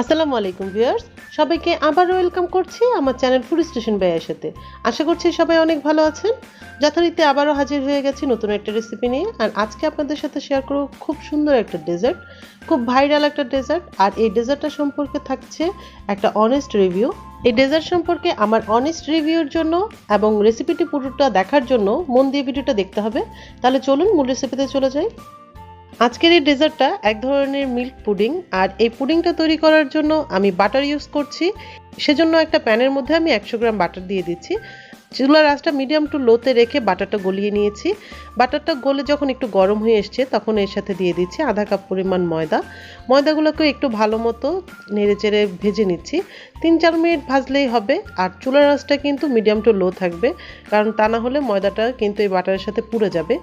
আসসালামু আলাইকুম ভিউয়ার্স, সবাইকে আবার ওয়েলকাম করছি আমার চ্যানেল ফুড স্টেশন বাই আয়েশাতে। আশা করছি সবাই অনেক ভালো আছেন। যথারীতি আবারও হাজির হয়ে গেছি নতুন একটা রেসিপি নিয়ে। আর আজকে আপনাদের সাথে শেয়ার করব খুব সুন্দর একটা ডেজার্ট, খুব ভাইরাল একটা ডেজার্ট। আর এই ডেজার্টটা সম্পর্কে থাকছে একটা অনেস্ট রিভিউ। এই ডেজার্ট সম্পর্কে আমার অনেস্ট রিভিউর জন্য এবং রেসিপিটি পুরোটা দেখার জন্য মন দিয়ে ভিডিওটা দেখতে হবে। তাহলে চলুন মূল রেসিপিতে চলে যাই। আজকের এই ডেজার্টটা এক ধরনের মিল্ক পুডিং। আর এই পুডিংটা তৈরি করার জন্য আমি বাটার ইউজ করছি। সেজন্য একটা প্যানের মধ্যে আমি 100 গ্রাম বাটার দিয়ে দিচ্ছি। চুলার আঁচটা মিডিয়াম টু লোতে রেখে বাটারটা গলিয়ে নিয়েছি। বাটারটা গলে যখন একটু গরম হয়ে এসছে তখন এর সাথে দিয়ে দিচ্ছি আধা কাপ পরিমাণ ময়দা। ময়দাগুলোকে একটু ভালো মতো নেড়ে চেড়ে ভেজে নিচ্ছি। 3-4 মিনিট ভাজলেই হবে। আর চুলার আঁচটা কিন্তু মিডিয়াম টু লো থাকবে, কারণ তা না হলে ময়দাটা কিন্তু এই বাটারের সাথে পুড়ে যাবে।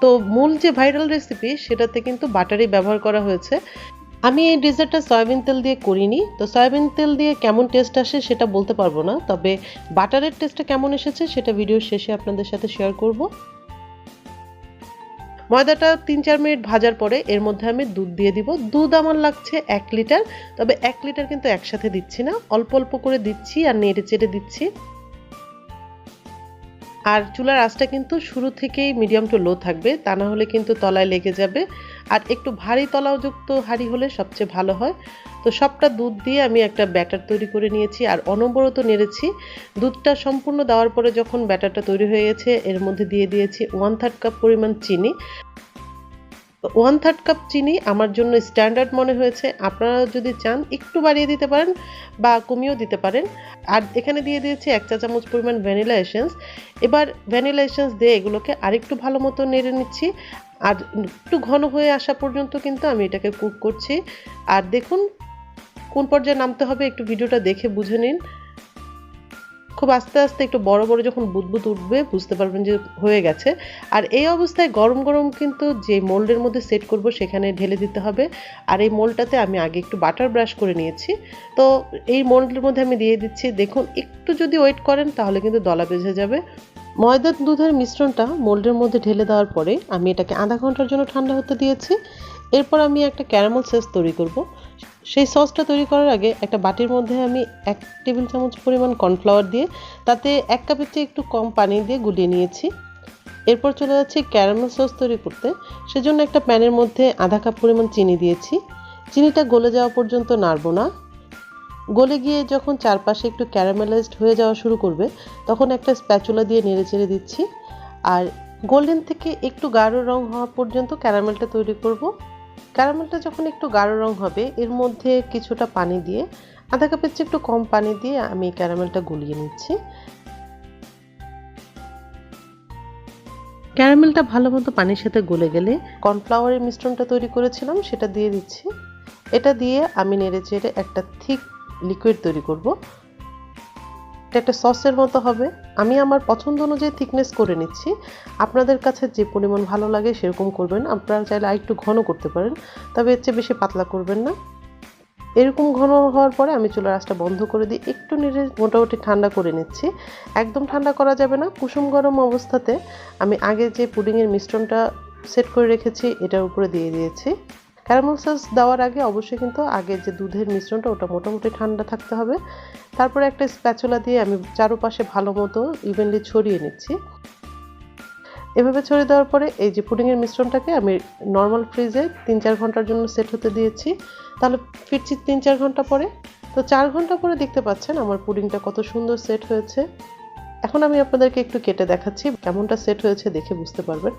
তো মূল যে ভাইরাল রেসিপি সেটাতে কিন্তু বাটারই ব্যবহার করা হয়েছে। আমি এই ডেজার্টটা সয়াবিন তেল দিয়ে করিনি, তো সয়াবিন তেল দিয়ে কেমন টেস্ট আসে সেটা বলতে পারবো না, তবে বাটারের টেস্টটা কেমন এসেছে সেটা ভিডিওর শেষে আপনাদের সাথে শেয়ার করব। ময়দাটা 3-4 মিনিট ভাজার পরে এর মধ্যে আমি দুধ দিয়ে দিব। দুধ আমার লাগছে 1 লিটার, তবে 1 লিটার কিন্তু একসাথে দিচ্ছি না, অল্প অল্প করে দিচ্ছি আর নেড়ে চেড়ে দিচ্ছি। আর চুলার আঁচটা কিন্তু শুরু থেকেই মিডিয়াম টু লো থাকবে, তা না হলে কিন্তু তলায় লেগে যাবে। আর একটু ভারী তলাযুক্ত হাঁড়ি হলে সবচেয়ে ভালো হয়। তো সবটা দুধ দিয়ে আমি একটা ব্যাটার তৈরি করে নিয়েছি আর অনবরত নেড়েছি। দুধটা সম্পূর্ণ দেওয়ার পরে যখন ব্যাটারটা তৈরি হয়ে গেছে এর মধ্যে দিয়ে দিয়েছি 1/3 কাপ পরিমাণ চিনি। 1/3 কাপ চিনি আমার জন্য স্ট্যান্ডার্ড মনে হয়েছে। আপনারা যদি চান একটু বাড়িয়ে দিতে পারেন বা কমিয়েও দিতে পারেন। আর এখানে দিয়ে দিয়েছি 1 চা চামচ পরিমাণ ভ্যানিলা এসেন্স। এবার ভ্যানিলা এসেন্স দিয়ে এগুলোকে আরেকটু ভালো মতো নেড়ে নিচ্ছি। আর একটু ঘন হয়ে আসা পর্যন্ত কিন্তু আমি এটাকে কুক করছি। আর দেখুন কোন পর্যায়ে নামতে হবে একটু ভিডিওটা দেখে বুঝে নিন। খুব আস্তে আস্তে একটু বড় বড় যখন বুদবুদ উঠবে বুঝতে পারবেন যে হয়ে গেছে। আর এই অবস্থায় গরম গরম কিন্তু যে মোল্ডের মধ্যে সেট করব সেখানে ঢেলে দিতে হবে। আর এই মোল্ডটাতে আমি আগে একটু বাটার ব্রাশ করে নিয়েছি, তো এই মোল্ডের মধ্যে আমি দিয়ে দিচ্ছি। দেখুন একটু যদি ওয়েট করেন তাহলে কিন্তু দলা বেঁধে যাবে। ময়দা দুধের মিশ্রণটা মোল্ডের মধ্যে ঢেলে দেওয়ার পরে আমি এটাকে আধা ঘন্টার জন্য ঠান্ডা হতে দিয়েছি। এরপর আমি একটা ক্যারামেল সস তৈরি করব। সেই সসটা তৈরি করার আগে একটা বাটির মধ্যে আমি 1 টেবিল চামচ পরিমাণ কর্নফ্লাওয়ার দিয়ে তাতে 1 কাপের চেয়ে একটু কম পানি দিয়ে গুলিয়ে নিয়েছি। এরপর চলে যাচ্ছি ক্যারামেল সস তৈরি করতে। সেজন্য একটা প্যানের মধ্যে আধা কাপ পরিমাণ চিনি দিয়েছি। চিনিটা গলে যাওয়া পর্যন্ত নাড়ব না। গলে গিয়ে যখন চারপাশে একটু ক্যারামেলাইজড হয়ে যাওয়া শুরু করবে তখন একটা স্প্যাচুলা দিয়ে নেড়ে চেড়ে দিচ্ছি। আর গোল্ডেন থেকে একটু গাঢ় রং হওয়া পর্যন্ত ক্যারামেলটা তৈরি করব। ক্যারামেলটা যখন একটু গাঢ় রং হবে এর মধ্যে কিছুটা পানি দিয়ে, আধা কাপের চেয়ে একটু কম পানি দিয়ে আমি ক্যারামেলটা গলিয়ে নিচ্ছি। ক্যারামেলটা ভালো মতো পানির সাথে গলে গেলে কর্নফ্লাওয়ারের মিশ্রণটা তৈরি করেছিলাম সেটা দিয়ে দিচ্ছি। এটা দিয়ে আমি নেড়ে চেড়ে একটা থিক লিকুইড তৈরি করব। এটা একটা সসের মতো হবে। আমি আমার পছন্দ অনুযায়ী থিকনেস করে নিচ্ছি। আপনাদের কাছে যে পরিমাণ ভালো লাগে সেরকম করবেন। আপনারা চাইলে আরেকটু ঘন করতে পারেন, তবে এর চেয়ে বেশি পাতলা করবেন না। এরকম ঘন হওয়ার পরে আমি চুলার আঁচটা বন্ধ করে দিয়ে একটু নেড়ে মোটামুটি ঠান্ডা করে নিচ্ছি। একদম ঠান্ডা করা যাবে না, কুসুম গরম অবস্থাতে আমি আগে যে পুডিংয়ের মিশ্রণটা সেট করে রেখেছি এটার উপরে দিয়ে দিয়েছি। ক্যারামেল সস দেওয়ার আগে অবশ্যই কিন্তু আগে যে দুধের মিশ্রণটা ওটা মোটামুটি ঠান্ডা থাকতে হবে। তারপরে একটা স্প্যাচুলা দিয়ে আমি চারপাশে ভালো মতো ইভেনলি ছড়িয়ে নিচ্ছি। এভাবে ছড়িয়ে দেওয়ার পরে এই যে পুডিংয়ের মিশ্রণটাকে আমি নর্মাল ফ্রিজে 3-4 ঘন্টার জন্য সেট হতে দিয়েছি। তাহলে ফিরছি 3-4 ঘন্টা পরে। তো 4 ঘন্টা পরে দেখতে পাচ্ছেন আমার পুডিংটা কত সুন্দর সেট হয়েছে। এখন আমি আপনাদেরকে একটু কেটে দেখাচ্ছি, কেমনটা সেট হয়েছে দেখে বুঝতে পারবেন।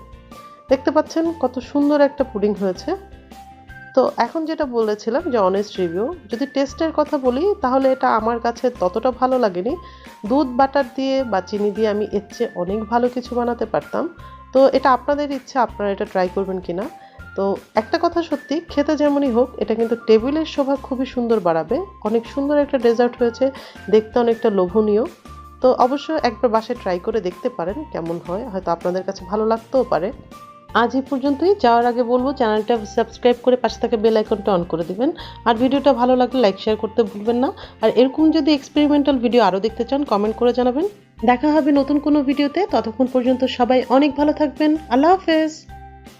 দেখতে পাচ্ছেন কত সুন্দর একটা পুডিং হয়েছে। তো এখন যেটা বলেছিলাম যে অনেস্ট রিভিউ, যদি টেস্টের কথা বলি তাহলে এটা আমার কাছে ততটা ভালো লাগেনি। দুধ বাটার দিয়ে বা চিনি দিয়ে আমি এর চেয়ে অনেক ভালো কিছু বানাতে পারতাম। তো এটা আপনাদের ইচ্ছা, আপনারা এটা ট্রাই করবেন কিনা। তো একটা কথা সত্যি, খেতে যেমনই হোক এটা কিন্তু টেবিলের শোভা খুবই সুন্দর বাড়াবে। অনেক সুন্দর একটা ডেজার্ট হয়েছে, দেখতে অনেকটা লোভনীয়। তো অবশ্যই একবার বাসায় ট্রাই করে দেখতে পারেন কেমন হয়, হয়তো আপনাদের কাছে ভালো লাগতেও পারে। আজ এই পর্যন্তই। যাওয়ার আগে বলবো চ্যানেলটা সাবস্ক্রাইব করে পাশে থাকা বেল আইকনটা অন করে দিবেন। আর ভিডিওটা ভালো লাগলে লাইক শেয়ার করতে ভুলবেন না। আর এরকম যদি এক্সপেরিমেন্টাল ভিডিও আরও দেখতে চান কমেন্ট করে জানাবেন। দেখা হবে নতুন কোনো ভিডিওতে। ততক্ষণ পর্যন্ত সবাই অনেক ভালো থাকবেন। আল্লাহ হাফেজ।